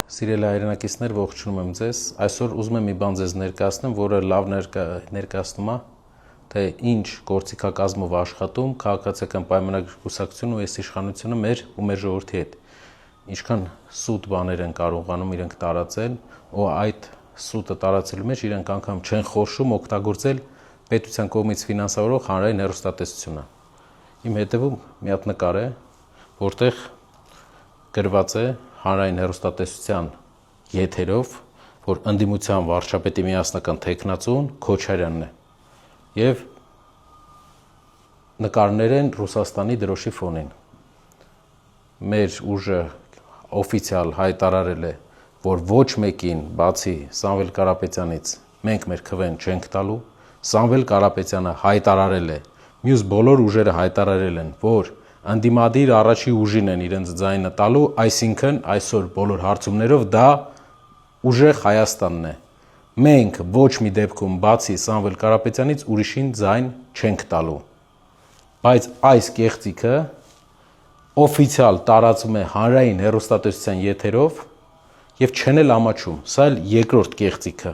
Սիրելի հայրենակիցներ, ողջունում եմ ձեզ։ Այսօր ուզում եմ մի բան ձեզ ներկայացնեմ, որը լավ ներկայացնում է, թե ինչ գործիքակազմով աշխատում քաղաքացիական պայմանագրի կուսակցությունը ու այս իշխանությունը մեր ու մեր ժողովրդի հետ։ Ինչքան սուտ բաներ են կարողանում իրենք տարածել, ու այդ սուտը տարածելու մեջ իրենք անգամ չեն խորշում օգտագործել պետության կողմից ֆինանսավորող հանրային հեռուստատեսությունը։ Իմ հետևում մի հատ նկար է, որտեղ գրված է հանրային հեռուստատեսության եթերով, որ ընդդիմության վարչապետի միասնական թեկնածուն Քոչարյանն է, եւ նկարներ են Ռուսաստանի դրոշի ֆոնին։ Մեր ուժը օֆիցիալ հայտարարել է, որ ոչ մեկին, բացի Սամվել Կարապետյանից, մենք մեր քվեն չենք տալու։ Սամվել Կարապետյանը հայտարարել է, մյուս բոլոր ուժերը հայտարարել են, որ ընդդիմադիր առաջի ուժին են իրենց ձայնը տալու, այսինքն այսօր բոլոր հարցումներով դա ուժեղ Հայաստանն է։ Մենք ոչ մի դեպքում բացի Սամվել Կարապետյանից ուրիշին ձայն չենք տալու։ Բայց այս կեղծիքը օֆիցիալ տարածում է հանրային հեռուստատեսության եթերով եւ չեն էլ ամաչում։ Սա էլ երկրորդ կեղծիքը,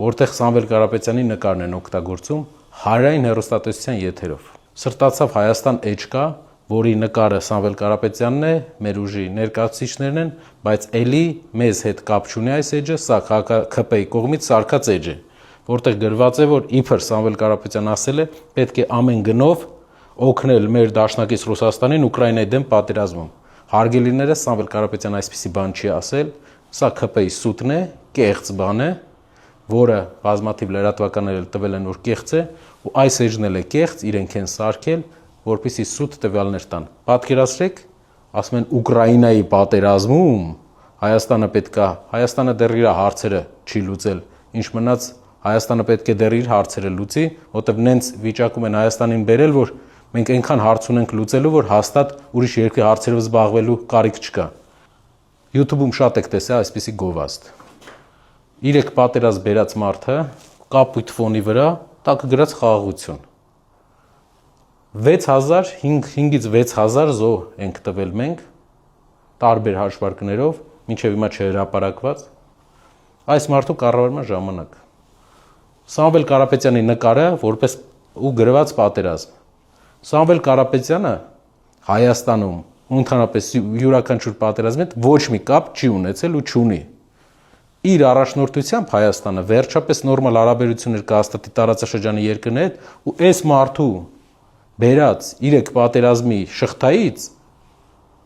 որտեղ Սամվել Կարապետյանի նկարն են օգտագործում հանրային հեռուստատեսության եթերով։ Սրտացավ Հայաստան էջկա, որի նկարը Սամվել Կարապետյանն է, մեր ուժի ներկայացուցիչներն են, բայց ելի մեզ հետ կապ չունի այս էջը, սա ՔՊ-ի կողմից սարքած էջ է, որտեղ գրված է, որ իբր Սամվել Կարապետյանն ասել է, պետք է ամեն գնով օգնել մեր դաշնակից Ռուսաստանին Ուկրաինայի դեմ պատերազմում։ Հարգելիներս, Սամվել Կարապետյանը այսպիսի բան չի ասել, սա ՔՊ-ի սուտն է, կեղծ բան է, որը բազմաթիվ լրատվականներ տվել են, որ կեղծ է, ու այս էջն էլ է կեղծ, իրենք են սարքել, որպեսզի սուտ տվյալներ տան։ Պատկերացրեք, ասում են Ուկրաինայի պատերազմում Հայաստանը դեռ իր հարցերը չի լուծել, ինչ մնաց Հայաստանը պետք է դեռ իր հարցերը լուծի, որտեղ նենց վիճակում են Հայաստանին բերել, որ մենք այնքան հարց ունենք լուծելու, որ հաստատ ուրիշ երկրի հարցերով զբաղվելու կարիք չկա։ YouTube-ում շատ եք տեսել այսպիսի գովազդ։ 3 պատերազմ բերած մարդը կապույտ ֆոնի վրա տակ գրած խաղաղություն։ 5-ից 6000 զոհ ենք տվել մենք տարբեր հաշվարկներով, մինչև հիմա չհրապարակված այս մարդու կառավարման ժամանակ։ Սամվել Կարապետյանի նկարը որպես ու գրված պատերազմ։ Սամվել Կարապետյանը Հայաստանում ու ընդհանրապես յուրաքանչյուր պատերազմի հետ ոչ մի կապ չի ունեցել ու չունի։ Իր առաջնորդությամբ Հայաստանը վերջապես նորմալ հարաբերություններ կհաստատի տարածաշրջանի երկրների հետ, ու այս մարդու բերած 3 պատերազմի շղթայից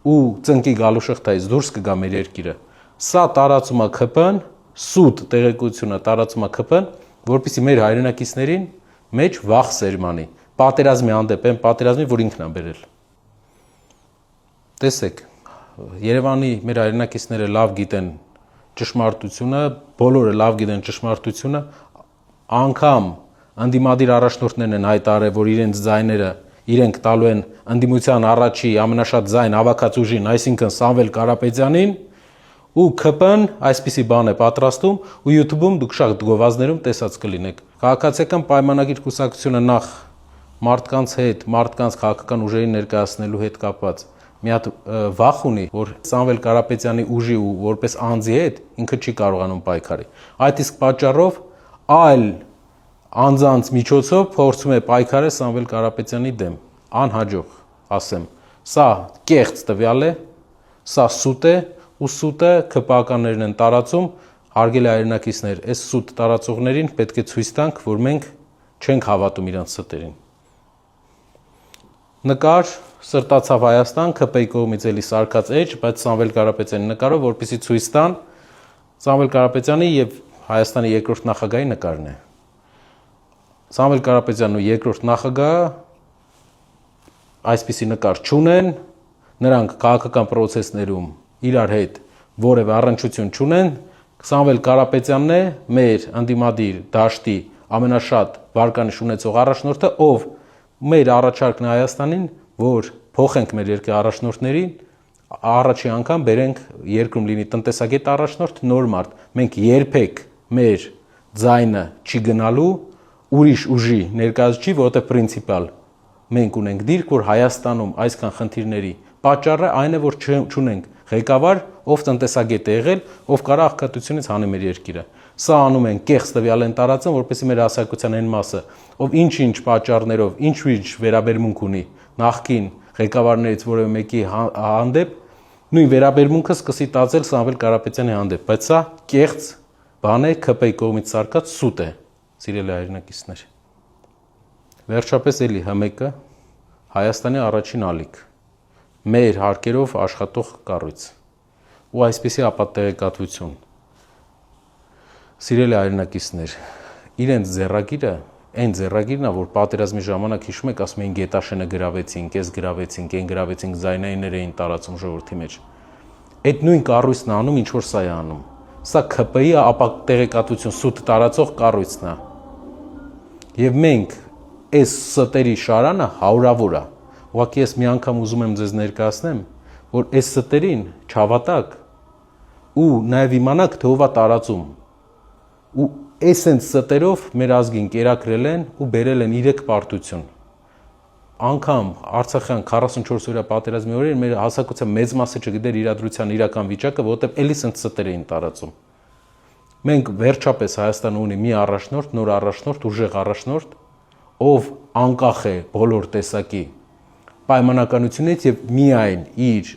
ու ծնկի գալու շղթայից դուրս կգա մեր երկիրը։ Սա տարածում է ՔՊ-ն, սուտ տեղեկությունը տարածում է ՔՊ-ն, որպեսզի մեր հայրենակիցներին մեջ վախ սերմանի։ Պատերազմի հանդեպ են, պատերազմի, որ ինքն է բերել։ Տեսեք, Երևանի մեր հայրենակիցները լավ գիտեն ճշմարտությունը, բոլորը լավ գիտեն ճշմարտությունը, անգամ ընդդիմադիր առաջնորդներն են հայտարարել, որ իրենց ձայները իրենք տալու են ընդդիմության առաջի ամենաշատ ձայն հավաքած ուժին, այսինքն Սամվել Կարապետյանին, ու ՔՊ-ն այսպիսի բան է պատրաստում, ու YouTube-ում դուք շատ գովազդներում տեսած կլինեք։ Քաղաքացիական պայմանագիր կուսակցությունը նախ մարդկանց հետ, մարդկանց քաղաքական ուժերին ներկայացնելու հետ կապված մի հատ վախ ունի, որ Սամվել Կարապետյանի ուժի ու որպես անձի հետ ինքը չի կարողանում պայքարի։ Այդ իսկ պատճառով այլ անձանց միջոցով փորձում է պայքարել Սամվել Կարապետյանի դեմ, անհաջող, ասեմ։ Սա կեղծ տվյալ է, սա սուտ է, ու սուտը ՔՊ-ականներն են տարածում, հարգելի հայրենակիցներ, այս սուտ տարածողներին պետք է ցույց տանք, որ մենք չենք հավատում իրանց ստերին։ Նկար սրտացավ Հայաստան, ՔՊ-ի կողմից էլի սարքած էջ, բայց Սամվել Կարապետյանի նկարով, որպեսզի ցույց տան Սամվել Կարապետյանի եւ Հայաստանի երկրորդ նախագահի նկարն է։ Սամվել Կարապետյանն ու երկրորդ նախագահը այսպիսի նկար չունեն, նրանք քաղաքական պրոցեսներում իրար հետ որևէ առնչություն չունեն։ Սամվել Կարապետյանն է մեր ընդդիմադիր դաշտի ամենաշատ վարկանիշ ունեցող առաջնորդը, ով մեր առաջարկն է Հայաստանին, որ փոխենք մեր երկրի առաջնորդներին, առաջի անգամ բերենք երկրում լինի տնտեսագետ առաջնորդ, նոր մարդ։ Մենք երբեք մեր ձայնը չի գնալու ուրիշ ուժի ներկայացուցիչ, որտեղ պրինցիպալ մենք ունենք դիրք, որ Հայաստանում այսքան խնդիրների պատճառը այն է, որ չունենք ղեկավար, ով տնտեսագետ է եղել, ով կարա աղքատությունից հանի մեր երկիրը։ Սա անում են կեղծ տվյալ են տարածում, որպեսզի մեր հասարակության այն մասը, ով ինչ-ինչ պատճառներով, ինչ-ինչ վերաբերմունք ունի նախկին ղեկավարներից որևէ մեկի հանդեպ, նույն վերաբերմունքը սկսի տածել Սամվել Կարապետյանի հանդեպ, բայց սա կեղծ բան է, ՔՊ-ի կողմից սարքած սուտ է, սիրելի հայրենակիցներ։ Վերջապես էլի ՀՄԿ Հայաստանի առաջին ալիք, մեր հարկերով աշխատող կառույց ու այսպիսի ապատեղեկատվություն։ Սիրելի հայրենակիցներ, իրենց ձեռագիրը, այն ձեռագիրն է, որ պատերազմի ժամանակ հիշում եք, ասում էին Գետաշենը գրավեցինք, այս գրավեցինք, այն գրավեցինք, զայնայիններ էին տարածում ժողովրդի մեջ։ Այդ նույն կառույցն է անում, ինչ որ սա է անում։ Սա ՔՊ-ի ապատեղեկատվություն սուտ տարածող կառույցն է։ Եվ մենք այս ստերի շարանը հարյուրավոր է։ Ուղղակի ես մի անգամ ուզում եմ ձեզ ներկայացնեմ, որ այս ստերին չհավատաք ու նաև իմանաք, թե ով է տարածում։ Ու այսենց ստերով մեր ազգին կերակրել են ու բերել են 3 պարտություն։ Անգամ Արցախյան 44 օրյա պատերազմի օրերին մեր հասարակության մեծ մասը չգիտեր իրադրության իրական վիճակը, որովհետև էլի սենց ստեր էին տարածում։ Մենք վերջապես Հայաստանը ունի մի առաջնորդ, նոր առաջնորդ, ուժեղ առաջնորդ, ով անկախ է բոլոր տեսակի պայմանականությունից եւ միայն իր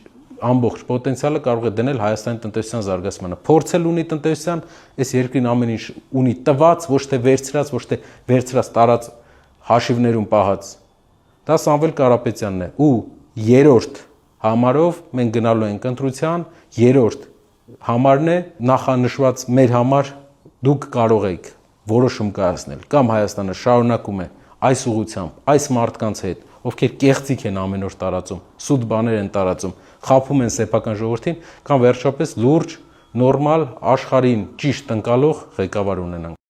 ամբողջ պոտենցիալը կարող է դնել Հայաստանի տնտեսության զարգացմանը։ Փորձել ունի տնտեսության, այս երկրին ամեն ինչ ունի տված, ոչ թե վերցրած տարած հաշիվներում պահած։ Դա Սամվել Կարապետյանն է ու երրորդ համարով մենք գնալու ենք ընտրության, երրորդ համարն է նախանշված մեր համար դուք կարող եք որոշում կայացնել կամ Հայաստանը շարունակում է այս ուղղությամբ, այս մարդկանց հետ, ովքեր կեղծիք են ամեն օր տարածում, սուտ բաներ են տարածում, խաբում են սեփական ժողովրդին, կամ վերջապես լուրջ, նորմալ, աշխարհին ճիշտ ընկալող ղեկավար ունենանք։